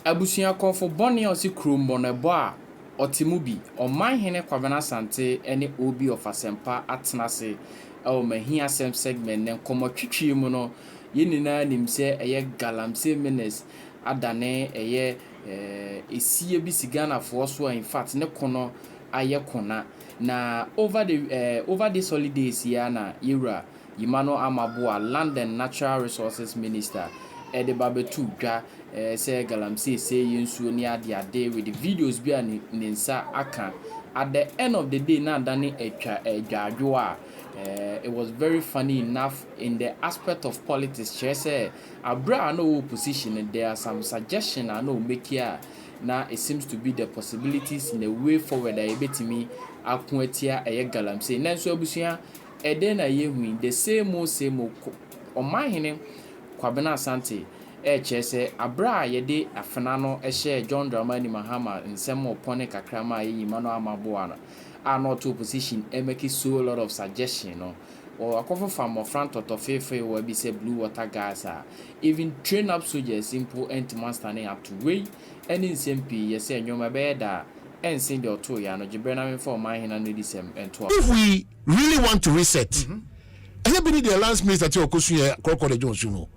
Abusia konfo boni osi krombo ne bo a otimu bi Omanhene Sante ene obi of Asempa atnase Omanhene Asem segment ne komo twitwie mu no ye nyina nim se eye galamse menes adane eye esie bi sigana fo so in fact ne kono aye kona na over this holidays ya na yura Yimano Amaboa Land and Natural Resources Minister Ede Babetu dwa say galamsey say yensuo ni ade with the videos bi an ninsa aka at the end of the day na dani edwadwo it was very funny enough in the aspect of politics say abra no opposition and there are some suggestion I know make here now it seems to be the possibilities in the way forward that ebetimi akoatia galamsey nanso abusua ede na yehu the same Omanhene Sante chese abra yede afena no John Dramani Mahama nsem opone kakrama Yimano Amaboa no to opposition make so a lot of suggestion no or akofa from front of fefe will be say blue water gas even train up soldiers simple and man standing up to way any SMP yes say nyoma beda and send your to ya no gibrana for my hand and disem and to if we really want to reset everybody the last minister to okosu here krokro Jones you know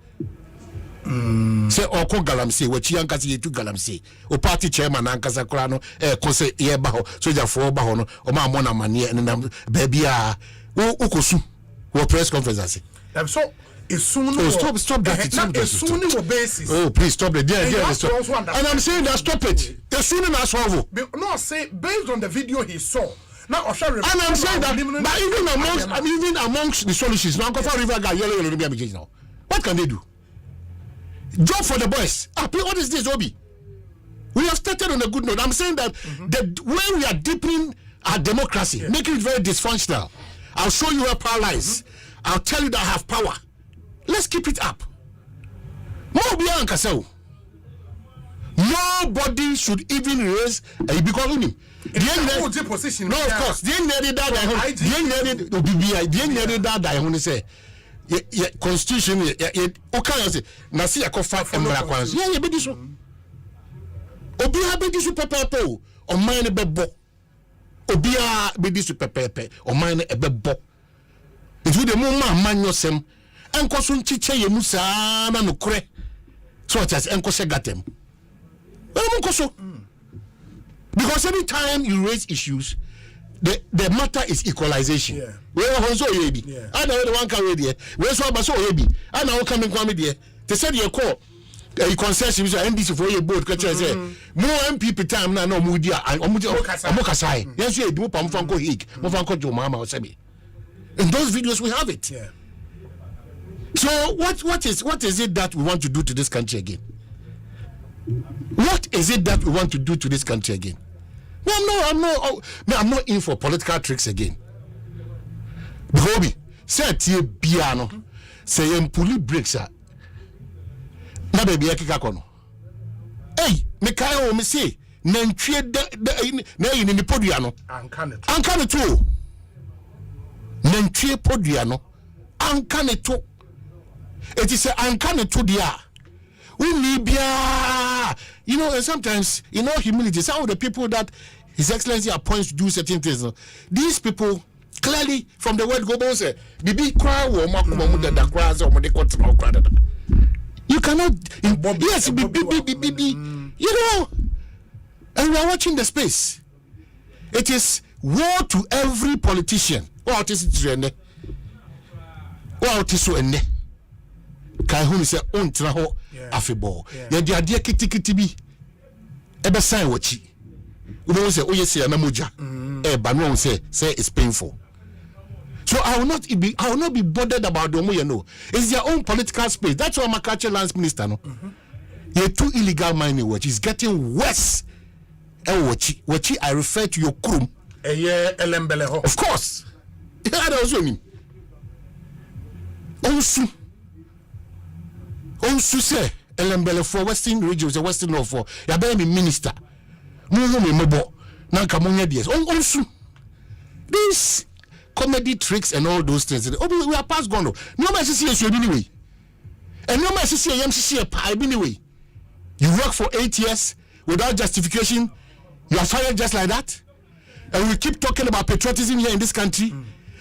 say oko galamsey wachi ankasa yetu galamsey o party chairman ankasa kura no kose ye ba ho soja for ba ho no o ma mo na mane na baby a ukosu wo press conference so soon stop that basis. Oh please stop it there stop. And I'm saying that stop it the soon na solve no say based on the video he saw now and I'm saying that but even amongst the solutions now Kofa River guy yellow be now what can they do? Job for the boys. What is this, Obi? We have started on a good note. I'm saying that the way we are deepening our democracy, making it very dysfunctional. I'll show you where power lies. I'll tell you that I have power. Let's keep it up. Nobody should even raise because of him. Position. No, of course. The constitution okay say na see akofa embra kwans ye be diso obi ha be diso pepepe o man be bo obi a be diso pepepe o man e be bo eju de mo ma manyosem enkoso nchiche ye musa na no kure so just enkose gatem because any time you raise issues the matter is equalization. We also yebi. I know the one carry there. We so abaso yebi. I now coming kwame there. They said you call a concession so NDC for your board ka say more MPP time na no mu dia omukasai. Yes you do pam fanko hik. Mo fanko jo mama o sebi. In those videos we have it. So what is it that we want to do to this country again? What is it that we want to do to this country again? I'm not in for political tricks again. Bobby, say tie bia no, say em puli breaks a. Na baby akika kono. Hey, me kai o me say, nantwie na yi ni podua no. Anka ne to. Nantwie podua no. Anka ne to. It is say anka ne to dia. You know, and sometimes, in all humility, some of the people that His Excellency appoints to do certain things, these people clearly from the word go say, you cannot, yes, you know, and we are watching the space. It is war to every politician. What is it? What is it? Kai hu se ontra ho afebo ye dia de kitikiti bi ebe sign wachi we know say oyese ya na moja ba no say it's painful. So I will not be bothered about the omo, you know. It's their own political space. That's why Makache Lands Minister no ye too illegal mining watch is getting worse. Wachi I refer to your krum elembele ho, of course. That also mean also say elembele for western regions, the western north for ya be me minister no me mobo na nka monya dies also this comedy tricks and all those things we are past gone no me see you anyway and no me see yam see pa anyway You work for 8 years without justification. You are fired just like that. And we keep talking about patriotism here in this country.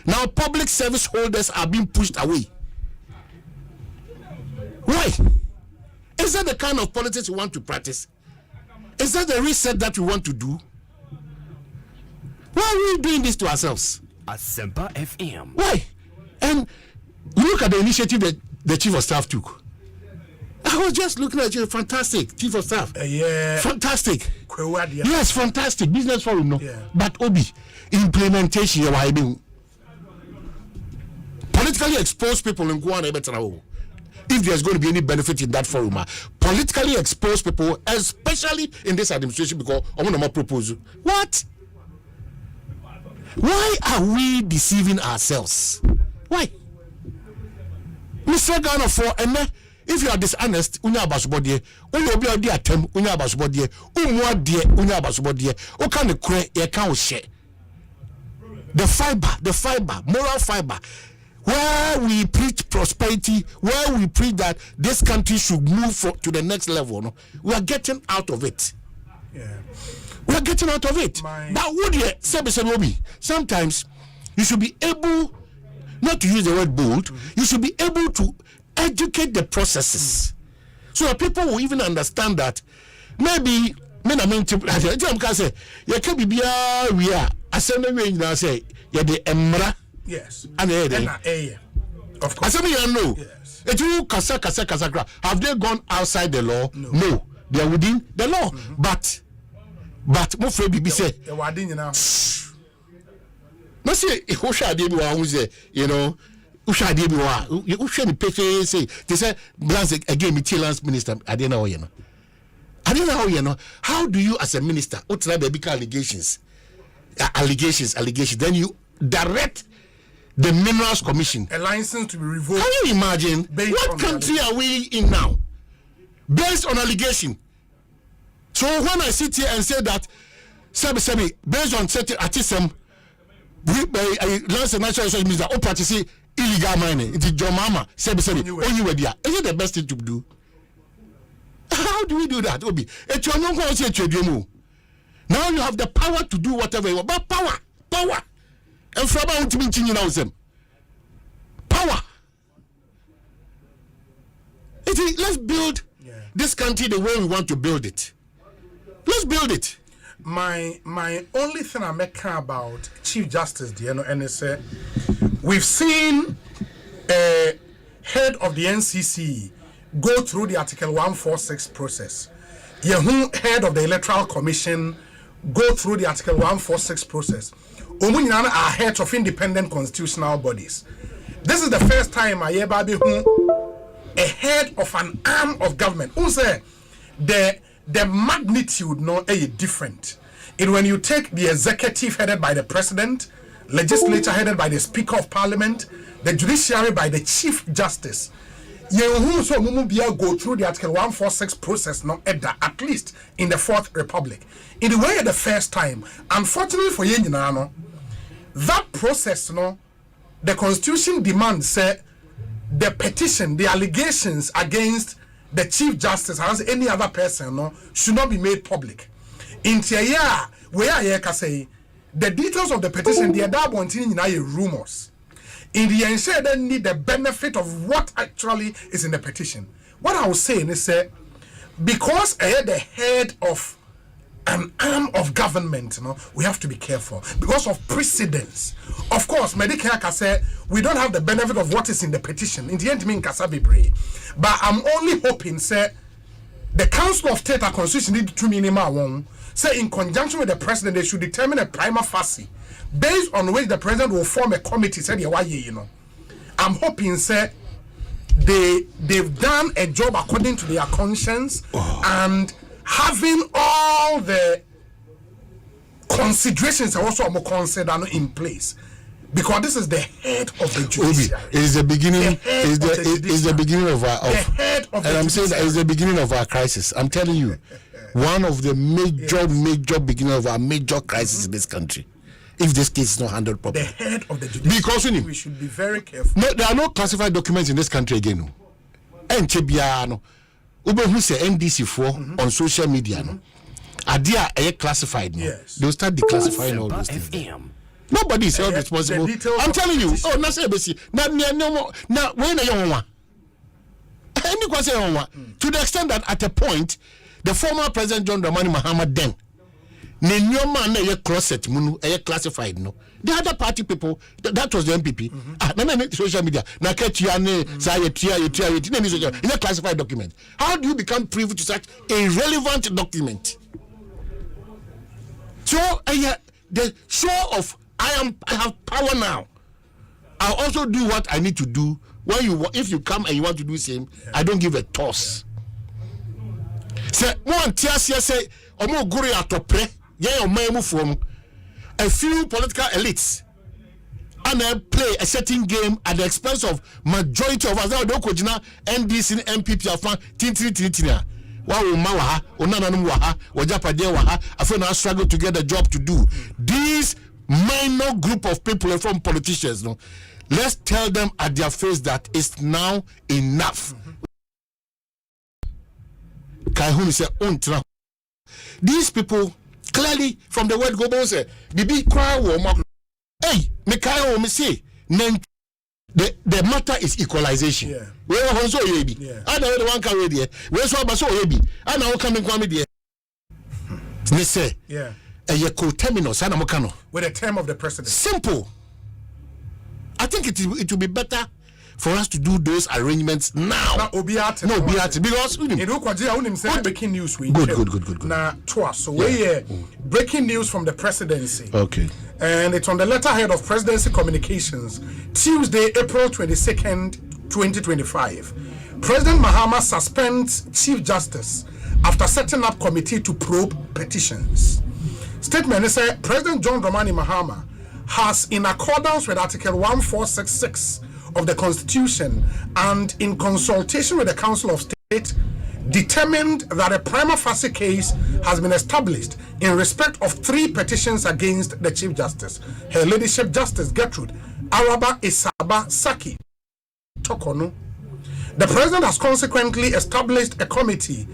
Now public service holders are being pushed away. Why? Is that the kind of politics we want to practice? Is that the reset that we want to do? Why are we doing this to ourselves? Asempa FM. Why? And look at the initiative that the chief of staff took. I was just looking at you. Fantastic, chief of staff. Yeah. Fantastic. Kwewadia. Yes, fantastic. Business forum, no. Yeah. But Obi, implementation, why being politically exposed people in Guana. If there's going to be any benefit in that forum, politically exposed people, especially in this administration, because I want to propose. What? Why are we deceiving ourselves? Why? Mr. Ghana for and if you are dishonest, unya abasubodie, unya obi odi atem, unya abasubodie, umwadie, unya abasubodie, o kan the kure, ye kan o share. The fiber, moral fiber. Where we preach prosperity, where we preach that this country should move to the next level, no? We are getting out of it. Yeah. We are getting out of it. But would you say, sometimes you should be able, not to use the word bold, you should be able to educate the processes so that people will even understand that maybe men are meant to say, you can be we are assembly now say, you're the emra. Yes. And of course. I know. Yes. Have they gone outside the law? No. They are within the law. But Mofre Bibi say, no say who shall they be who say, you know, who shall they be who shall the pay say they say Blance again Mitchell's minister I don't know, you know. I don't know, you know. How do you as a minister try to make allegations? Then you direct the Minerals Commission a license to be revoked. Can you imagine what country are we in now based on allegation? So when I sit here and say that Sebi based on certain artisan lance national resource minister or practice illegal mining, it's your mama Sebi only way there. Is it the best thing to do? How do we do that, Obi? It's your non now you have the power to do whatever you want, but power. And from power. Let's build this country the way we want to build it. Let's build it. My only thing I make about Chief Justice, you know, and it's we've seen a head of the NCC go through the Article 146 process. Head of the Electoral Commission go through the Article 146 process. Omanhene are heads of independent constitutional bodies. This is the first time I ever be a head of an arm of government. Who say the magnitude no different. When you take the executive headed by the president, legislature headed by the Speaker of Parliament, the judiciary by the Chief Justice. You so go through the Article 146 process no at least in the Fourth Republic. In the way the first time, unfortunately for you, that process no, the Constitution demands say the petition, the allegations against the Chief Justice as any other person no should not be made public. In Tia, where I can say the details of the petition, they are wanting rumors. In the ensure they need the benefit of what actually is in the petition. What I was saying is because I had the head of an arm of government, we have to be careful because of precedence. Of course, Medicare can say we don't have the benefit of what is in the petition. In the end, mean Kasabi pray. But I'm only hoping, the Council of State and Constitution need to minimum say in conjunction with the president, they should determine a prima facie based on which the president will form a committee. I'm hoping, they've done a job according to their conscience and having all the considerations are also more considered in place. Because this is the head of the judiciary. It is the beginning. Is the beginning of our. And I'm saying that it's the beginning of our crisis. I'm telling you, one of the major beginning of our major crisis in this country. If this case is not handled properly, the head of the judiciary. Because we should be very careful. No, there are no classified documents in this country again. And Chebiano, ube who say NDC for on social media no idea classified no they'll start declassifying all those things. Nobody is held responsible. I'm telling you. Oh, na say besi. Na when you want. Any question you want. To the extent that at a point, the former President John Dramani Mahama then, ne nyoma na ye closet munu classified no. The other party people, that was the MPP. Na social media. Na ketia ne say in a classified document. How do you become privy to such a relevant document? So the show of I have power now. I'll also do what I need to do. If you come and you want to do the same, I don't give a toss. Say one tiasia say omo guru atopre ye omamu from a few political elites and then play a certain game at the expense of majority of us. Now don't go NDC MPP afan tintina. Wow, mawaha, onananum waha, wajapade waha, afena struggle to get a job to do. These minor group of people from politicians, no, let's tell them at their face that it's now enough. These people clearly from the word go say, "Bibi cry woman." Hey, me cry me say, the matter is equalization. Where also yebi, I know the one can read here. Where so baso yebi, I know coming kwame there. Me say, a co-terminus, with the term of the president. Simple. I think it will be better for us to do those arrangements now. Because breaking news. Good. Now, so breaking news from the presidency. Okay. And it's on the letterhead of Presidency Communications, Tuesday, April 22nd, 2025. President Mahama suspends Chief Justice after setting up committee to probe petitions. Statement is President John Dramani Mahama has, in accordance with Article 1466 of the Constitution and in consultation with the Council of State, determined that a prima facie case has been established in respect of 3 petitions against the Chief Justice, Her Ladyship Justice Gertrude Araba Isaba Saki Tokono. The President has consequently established a committee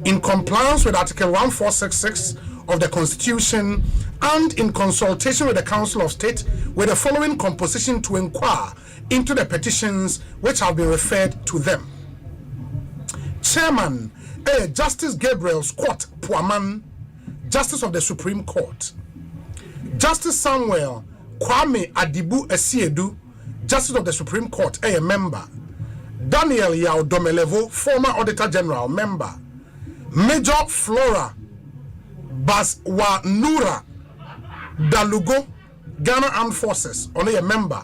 in compliance with Article 1466 of the Constitution and in consultation with the Council of State with the following composition to inquire into the petitions which have been referred to them. Chairman, Justice Gabriel Scott Puaman, Justice of the Supreme Court. Justice Samuel Kwame Adibu Esiedu, Justice of the Supreme Court, a member. Daniel Yao Domelevo, former Auditor General, member. Major Flora Baswanura Dalugo, Ghana Armed Forces, only a member.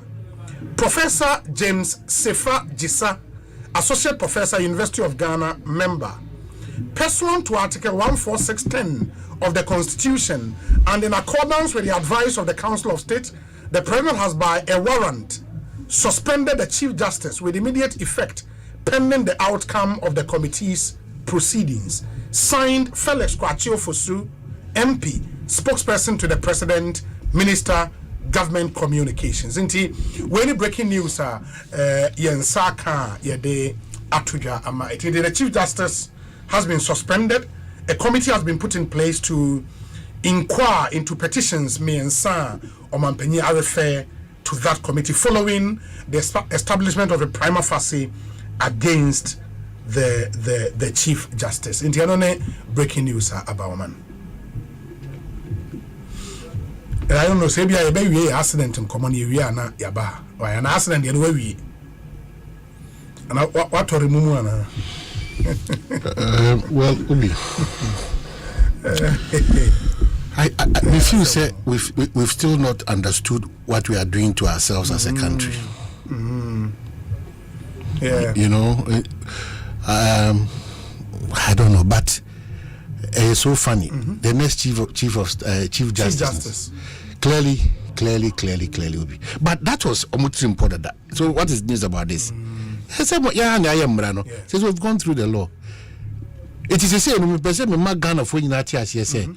Professor James Sefa Jisa, Associate Professor, University of Ghana, member. Pursuant to Article 14610 of the Constitution and in accordance with the advice of the Council of State, the President has by a warrant suspended the Chief Justice with immediate effect pending the outcome of the committee's proceedings. Signed, Felix Kwachio Fosu, MP, spokesperson to the President, Minister, Government Communications. Inti, when breaking news yensaka yede atuja ama it the Chief Justice has been suspended. A committee has been put in place to inquire into petitions me and Sa Omanhene I refer to that committee following the establishment of a prima facie against the Chief Justice. In the breaking news about man. I don't know, say be a baby accident in common area na yaba. Why an accident the way we and what to remove well, Ubi. I feel say we've still not understood what we are doing to ourselves as a country. Yeah. You know, I don't know, but it's so funny. The next Chief Justice. Clearly will be. But that was almost important. So what is news about this? Says we've gone through the law. It is the same. We present me Ghana for United say.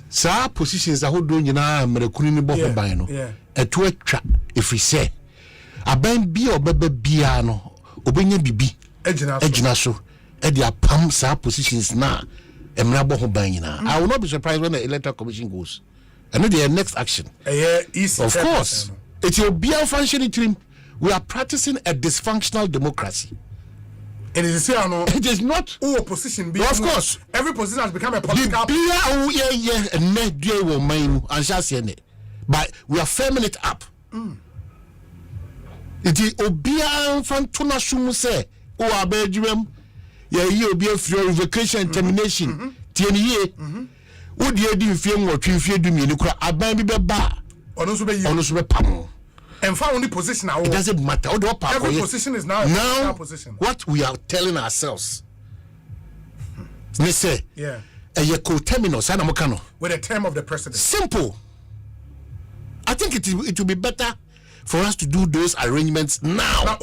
Sa positions are doing na mrekuni bo ban no. Eto atwa if we say aban bi obebe bia no obenye bibi ejina so e dia pam sa positions na emra bo ho ban nyina. I will not be surprised when the electoral commission goes. And the next action. Of course. It will be a functioning team. We are practicing a dysfunctional democracy. It is not. Opposition. Of course. Every position has become a political. But we are firming it up. It is Obia Fantuna Shumuse. Oh, Abedjum. Yeah, you'll be a free vacation termination. TNE. Would you do film or two fear do me? You cry, I buy me ba. Honestly, pam. And found only position now. It doesn't matter. Every position is now a position. What we are telling ourselves. They say, yeah, a co-terminus, with the term of the president. Simple. I think it will be better for us to do those arrangements now.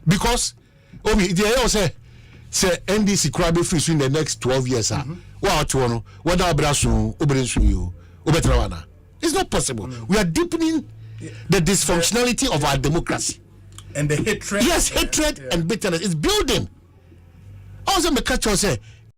Because because say NDC crowd be free in the next 12 years. It's not possible. We are deepening the dysfunctionality of our democracy. And the hatred. Yes, hatred and bitterness is building. Also, me catch you say